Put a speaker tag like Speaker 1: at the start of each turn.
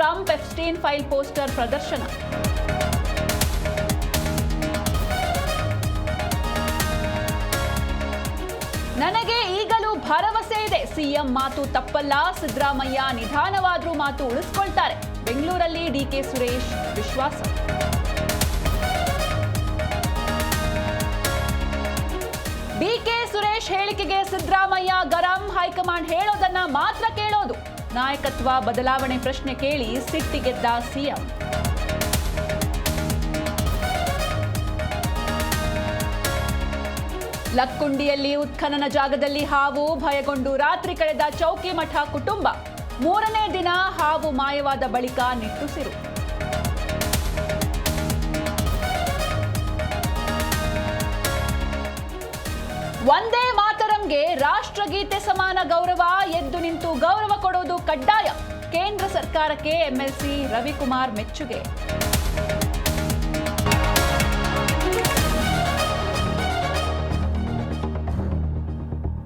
Speaker 1: Trump Epstein file poster ಪ್ರದರ್ಶನ. ನನಗೆ ಈಗಲೂ ಭರವಸೆ ಇದೆ, ಸಿಎಂ ಮಾತು ತಪ್ಪಲ್ಲ. ಸಿದ್ದರಾಮಯ್ಯ ನಿಧಾನವಾದ್ರೂ ಮಾತು ಉಳಿಸ್ಕೊಳ್ತಾರೆ. ಬೆಂಗಳೂರಲ್ಲಿ ಡಿಕೆ ಸುರೇಶ್ ವಿಶ್ವಾಸ. ಡಿಕೆ ಸುರೇಶ್ ಹೇಳಿಕೆಗೆ ಸಿದ್ದರಾಮಯ್ಯ ಗರಂ. ಹೈಕಮಾಂಡ್ ಹೇಳೋದನ್ನ ಮಾತ್ರ ಕೇಳೋದು. ನಾಯಕತ್ವ ಬದಲಾವಣೆ ಪ್ರಶ್ನೆ ಕೇಳಿ ಸಿಟ್ಟಿಗೆದ್ದ ಸಿಎಂ. ಲಕ್ಕುಂಡಿಯಲ್ಲಿ ಉತ್ಖನನ ಜಾಗದಲ್ಲಿ ಹಾವು, ಭಯಗೊಂಡು ರಾತ್ರಿ ಕಳೆದ ಚೌಕಿಮಠ ಕುಟುಂಬ. 3ನೇ ದಿನ ಹಾವು ಮಾಯವಾದ ಬಳಿಕ ನಿಟ್ಟುಸಿರು. ವಂದೇ ಮಾತರಂಗೆ ರಾಷ್ಟ್ರಗೀತೆ ಸಮಾನ ಗೌರವ. ಎದ್ದು ನಿಂತು ಗೌರವ ಕೊಡೋದು ಕಡ್ಡಾಯ. ಕೇಂದ್ರ ಸರ್ಕಾರಕ್ಕೆ ಎಂಎಲ್ಸಿ ರವಿಕುಮಾರ್ ಮೆಚ್ಚುಗೆ.